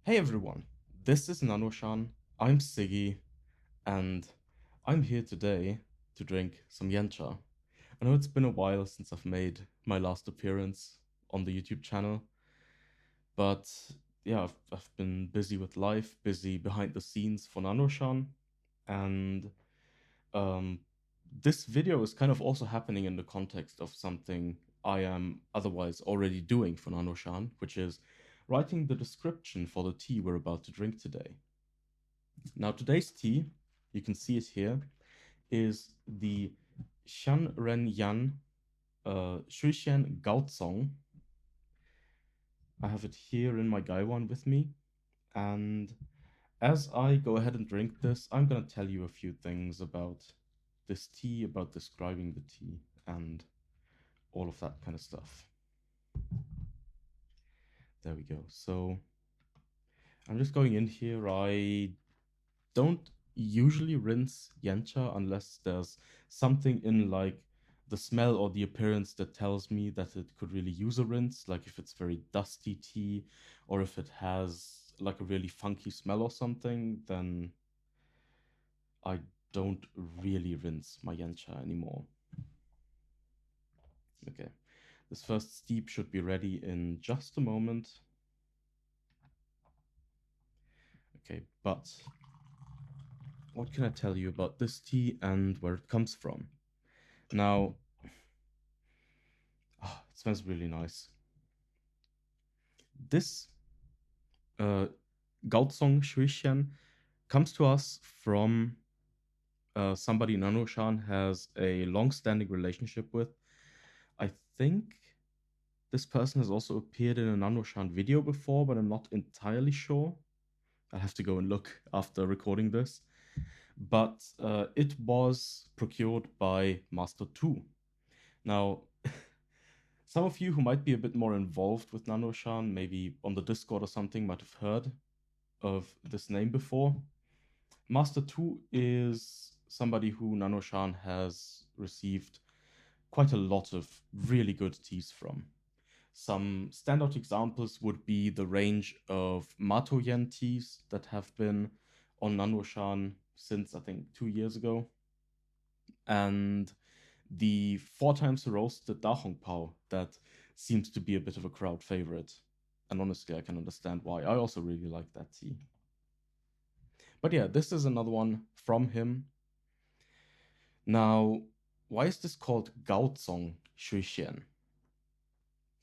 Hey everyone, this is nannuoshan, I'm Sigi, and I'm here today to drink some yancha. I know it's been a while since I've made my last appearance on the YouTube channel, but yeah, I've been busy with life, busy behind the scenes for nannuoshan, and um, this video is kind of also happening in the context of something I am otherwise already doing for nannuoshan, which is writing the description for the tea we're about to drink today. Now, today's tea, you can see it here, is the Xianrenyan Shui Xian Gao Cong. I have it here in my Gaiwan with me, and as I go ahead and drink this, I'm going to tell you a few things about this tea, about describing the tea, and all of that kind of stuff. There we go. So I'm just going in here. I don't usually rinse yancha unless there's something in like the smell or the appearance that tells me that it could really use a rinse, like if it's very dusty tea or if it has like a really funky smell or something, then I don't really rinse my yancha anymore. Okay, this first steep should be ready in just a moment. Okay, but what can I tell you about this tea and where it comes from? Now, it smells really nice. This Gao Cong Shui Xian comes to us from somebody nannuoshan has a long-standing relationship with. I think this person has also appeared in a nannuoshan video before, but I'm not entirely sure. I'll have to go and look after recording this. But it was procured by Master 2. Now, some of you who might be a bit more involved with nannuoshan, maybe on the Discord or something, might have heard of this name before. Master 2 is somebody who nannuoshan has received quite a lot of really good teas from. Some standout examples would be the range of Matoyen teas that have been on nannuoshan since I think 2 years ago, and the 4 times roasted Da Hong Pao that seems to be a bit of a crowd favorite. And honestly, I can understand why. I also really like that tea. But yeah, this is another one from him. Now, why is this called Gao Cong Shui Xian?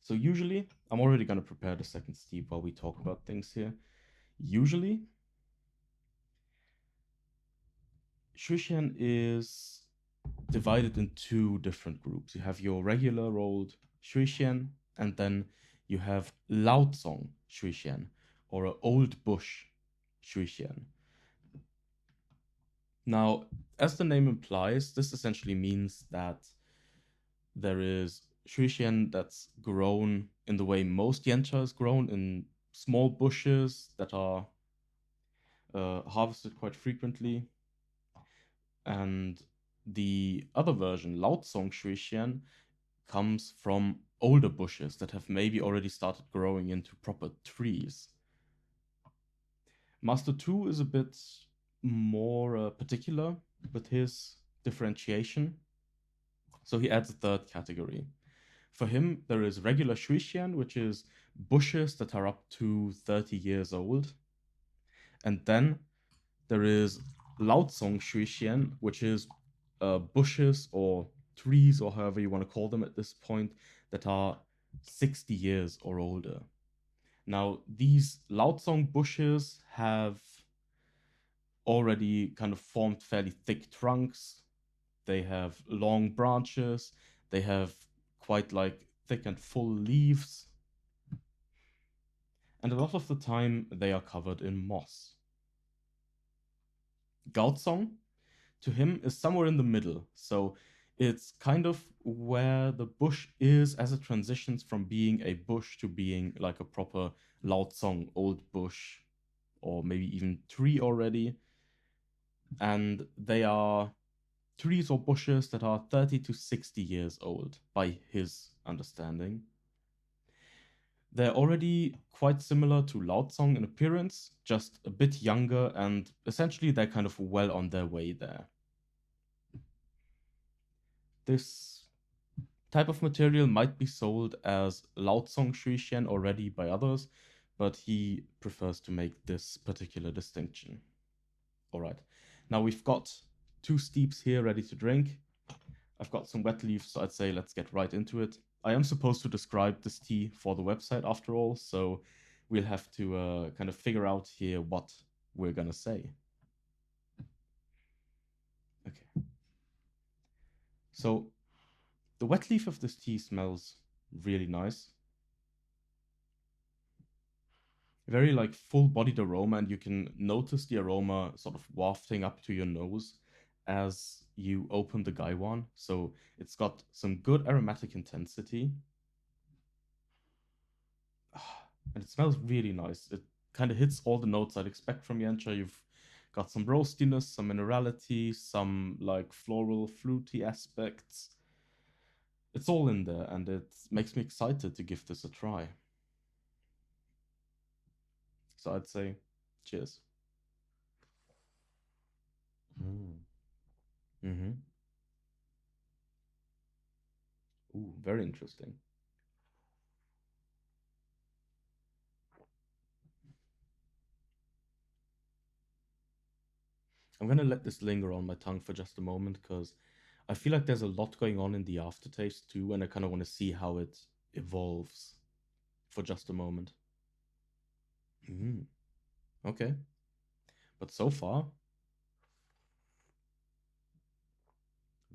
So usually, I'm already going to prepare the second steep while we talk about things here. Usually, Shui Xian is divided in two different groups. You have your regular old Shui Xian, and then you have Lao Cong Shui Xian, or an old bush Shui Xian. Now, as the name implies, this essentially means that there is Shui Xian that's grown in the way most yancha is grown, in small bushes that are harvested quite frequently. And the other version, Lao Cong Shui Xian, comes from older bushes that have maybe already started growing into proper trees. Master 2 is a bit more particular with his differentiation. So he adds a third category. For him, there is regular Shui Xian, which is bushes that are up to 30 years old. And then there is Lao Cong Shui Xian, which is bushes or trees, or however you want to call them at this point, that are 60 years or older. Now, these Lao Cong bushes have already kind of formed fairly thick trunks. They have long branches. They have quite like thick and full leaves. And a lot of the time, they are covered in moss. Gao Cong, to him, is somewhere in the middle. So it's kind of where the bush is as it transitions from being a bush to being like a proper Lao Cong old bush, or maybe even tree already. And they are trees or bushes that are 30 to 60 years old, by his understanding. They're already quite similar to Lao Cong in appearance, just a bit younger, and essentially they're kind of well on their way there. This type of material might be sold as Lao Cong Shui Xian already by others, but he prefers to make this particular distinction. All right, now we've got two steeps here ready to drink. I've got some wet leaves, so I'd say let's get right into it. I am supposed to describe this tea for the website after all, so we'll have to kind of figure out here what we're gonna say. Okay. So the wet leaf of this tea smells really nice. Very like full-bodied aroma, and you can notice the aroma sort of wafting up to your nose as you open the Gaiwan. So it's got some good aromatic intensity, and it smells really nice. It kind of hits all the notes I'd expect from Yancha. You've got some roastiness, some minerality, some like floral, fruity aspects. It's all in there, and it makes me excited to give this a try. So I'd say, cheers. Mm. Mm-hmm. Ooh, very interesting. I'm gonna let this linger on my tongue for just a moment because I feel like there's a lot going on in the aftertaste too, and I kind of want to see how it evolves for just a moment. Mm, okay, but so far,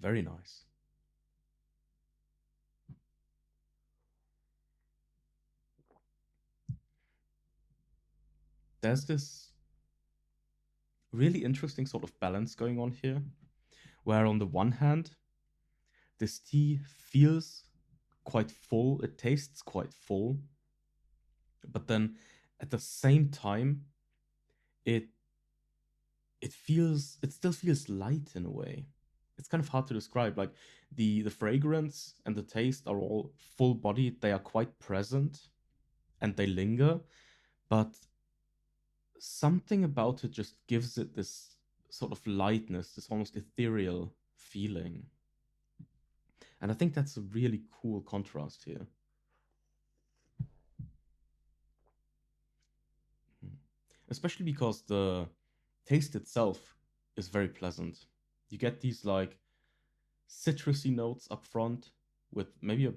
very nice. There's this really interesting sort of balance going on here, where on the one hand, this tea feels quite full, it tastes quite full, but then at the same time, it it still feels light in a way. It's kind of hard to describe. Like the fragrance and the taste are all full bodied. They are quite present and they linger, but something about it just gives it this sort of lightness, this almost ethereal feeling. And I think that's a really cool contrast here. Mm. Especially because the taste itself is very pleasant. You get these like citrusy notes up front with maybe a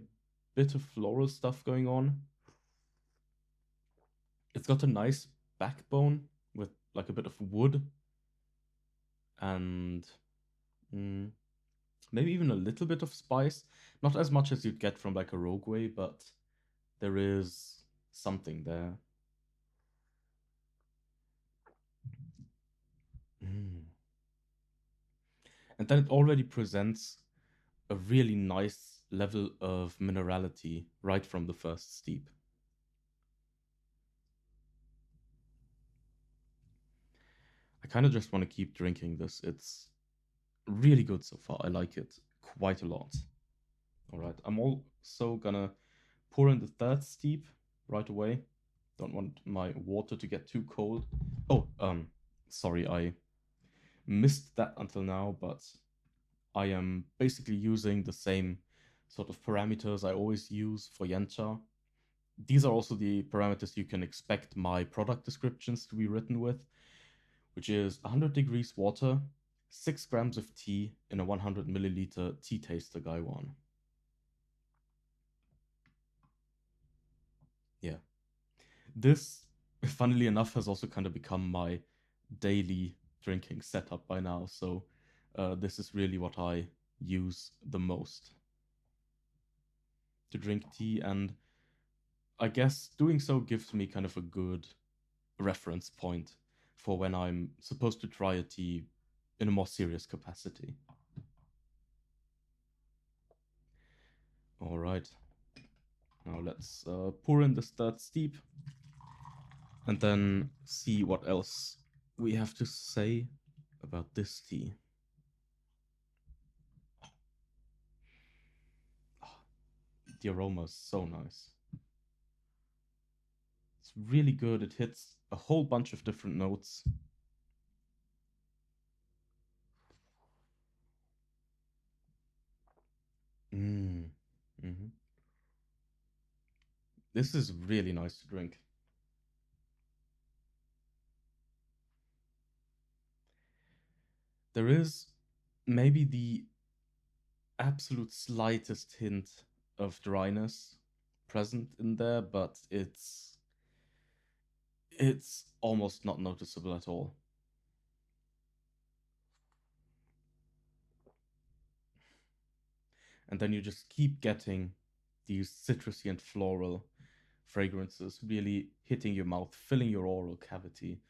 bit of floral stuff going on. It's got a nice backbone with like a bit of wood and mm, maybe even a little bit of spice. Not as much as you'd get from like a rogue way, but there is something there. Mm. And then it already presents a really nice level of minerality right from the first steep. I kind of just want to keep drinking this. It's really good so far. I like it quite a lot. All right, I'm also gonna pour in the third steep right away. Don't want my water to get too cold. Oh, sorry, I missed that until now, but I am basically using the same sort of parameters I always use for Yancha. These are also the parameters you can expect my product descriptions to be written with, which is 100 degrees water, 6 grams of tea in a 100 milliliter tea taster Gaiwan. Yeah. This, funnily enough, has also kind of become my daily drinking setup by now. So this is really what I use the most to drink tea. And I guess doing so gives me kind of a good reference point for when I'm supposed to try a tea in a more serious capacity. All right. Now let's pour in this third steep and then see what else we have to say about this tea. Ah, the aroma is so nice. really good. It hits a whole bunch of different notes. Mm. Hmm. This is really nice to drink. There is maybe the absolute slightest hint of dryness present in there, but it's almost not noticeable at all. And then you just keep getting these citrusy and floral fragrances really hitting your mouth, filling your oral cavity,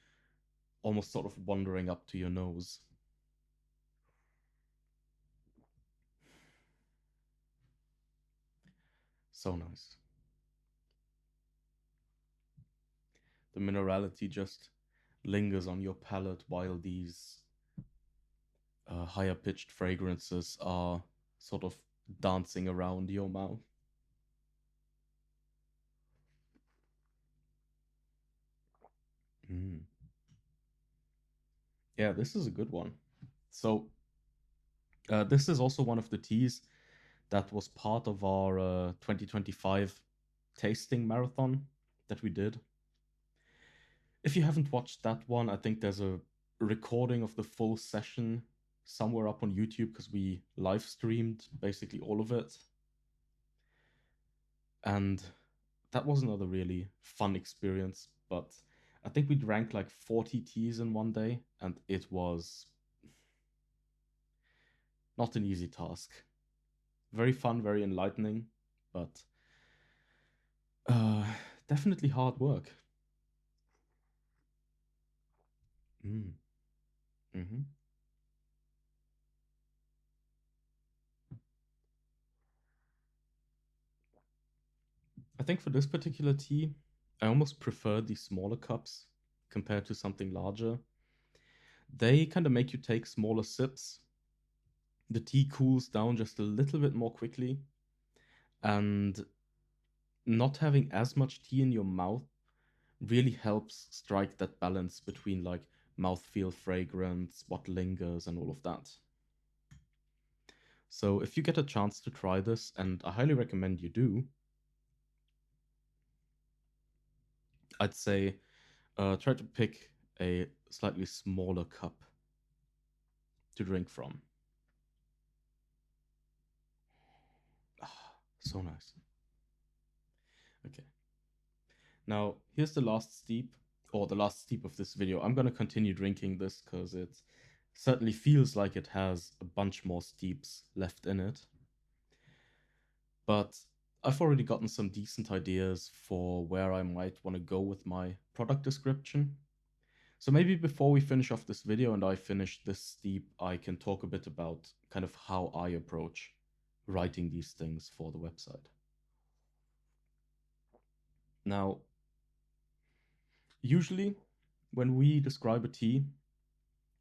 almost sort of wandering up to your nose. So nice. The minerality just lingers on your palate while these higher pitched fragrances are sort of dancing around your mouth. Mm. Yeah, this is a good one. So, this is also one of the teas that was part of our 2025 tasting marathon that we did. If you haven't watched that one, I think there's a recording of the full session somewhere up on YouTube because we live streamed basically all of it. And that was another really fun experience. But I think we drank like 40 teas in one day, and it was not an easy task. Very fun, very enlightening, but uh, definitely hard work. Mm. Hmm. I think for this particular tea, I almost prefer the smaller cups compared to something larger. They kind of make you take smaller sips. The tea cools down just a little bit more quickly, and not having as much tea in your mouth really helps strike that balance between like mouthfeel, fragrance, what lingers, and all of that. So if you get a chance to try this, and I highly recommend you do, I'd say try to pick a slightly smaller cup to drink from. Ah, so nice. Okay. Now, here's the last steep, or the last steep of this video. I'm going to continue drinking this because it certainly feels like it has a bunch more steeps left in it. But I've already gotten some decent ideas for where I might want to go with my product description. So maybe before we finish off this video and I finish this steep, I can talk a bit about kind of how I approach writing these things for the website. Now, usually when we describe a tea,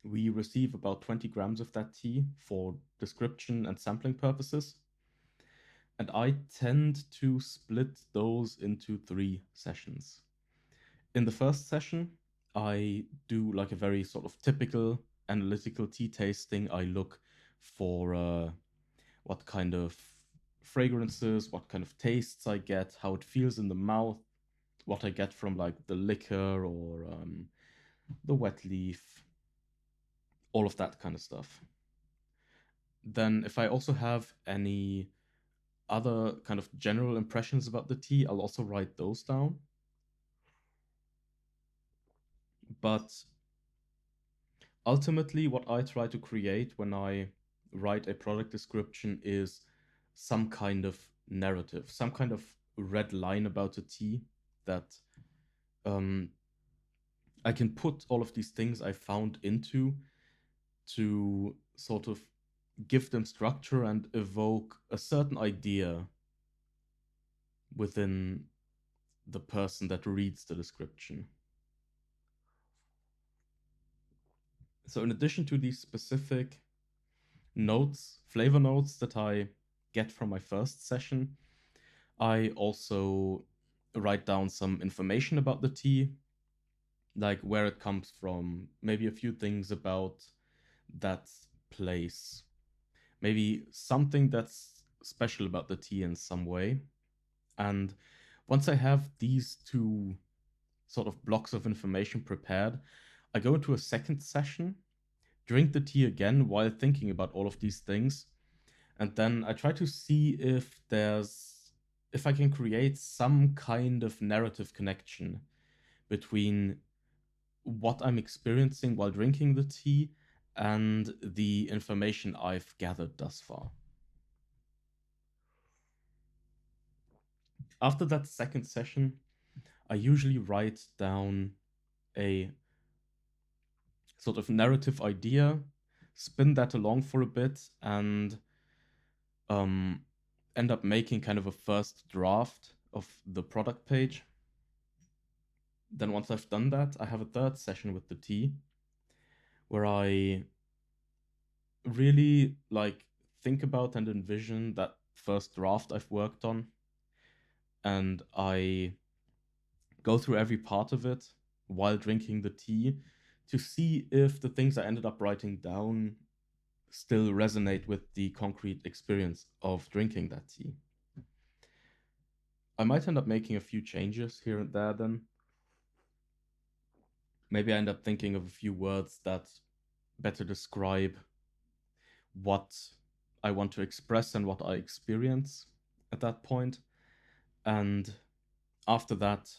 we receive about 20 grams of that tea for description and sampling purposes. And I tend to split those into 3 sessions. In the first session, I do like a very sort of typical analytical tea tasting. I look for what kind of fragrances, what kind of tastes I get, how it feels in the mouth, what I get from like the liquor or the wet leaf, all of that kind of stuff. Then, if I also have any other kind of general impressions about the tea, I'll also write those down. But ultimately, what I try to create when I write a product description is some kind of narrative, some kind of red line about a tea that um, I can put all of these things I found into to sort of give them structure and evoke a certain idea within the person that reads the description. So, in addition to these specific notes, flavor notes that I get from my first session, I also write down some information about the tea, like where it comes from, maybe a few things about that place, maybe something that's special about the tea in some way. And once I have these two sort of blocks of information prepared, I go into a second session, drink the tea again while thinking about all of these things, and then I try to see if I can create some kind of narrative connection between what I'm experiencing while drinking the tea and the information I've gathered thus far. After that second session, I usually write down a sort of narrative idea, spin that along for a bit, and um, end up making kind of a first draft of the product page. Then once I've done that, I have a third session with the tea where I really like think about and envision that first draft I've worked on, and I go through every part of it while drinking the tea to see if the things I ended up writing down still resonate with the concrete experience of drinking that tea. I might end up making a few changes here and there then. Maybe I end up thinking of a few words that better describe what I want to express and what I experience at that point. And after that,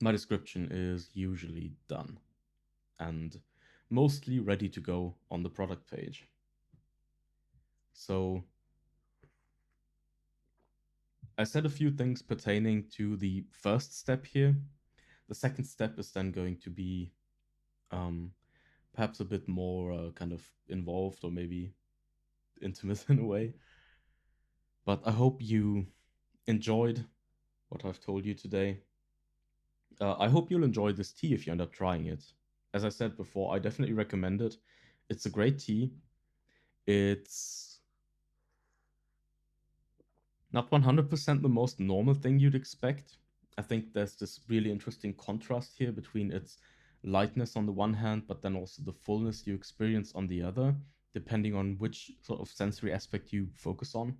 my description is usually done and mostly ready to go on the product page. So I said a few things pertaining to the first step here. The second step is then going to be um, perhaps a bit more kind of involved or maybe intimate in a way. But I hope you enjoyed what I've told you today. I hope you'll enjoy this tea if you end up trying it. As I said before, I definitely recommend it. It's a great tea. It's not 100% the most normal thing you'd expect. I think there's this really interesting contrast here between its lightness on the one hand, but then also the fullness you experience on the other, depending on which sort of sensory aspect you focus on.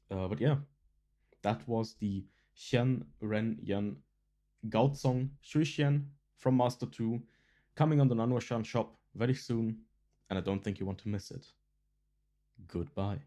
But yeah, that was the Xianrenyan Gao Cong Shui Xian from Master 2, coming on the nannuoshan shop very soon, and I don't think you want to miss it. Goodbye.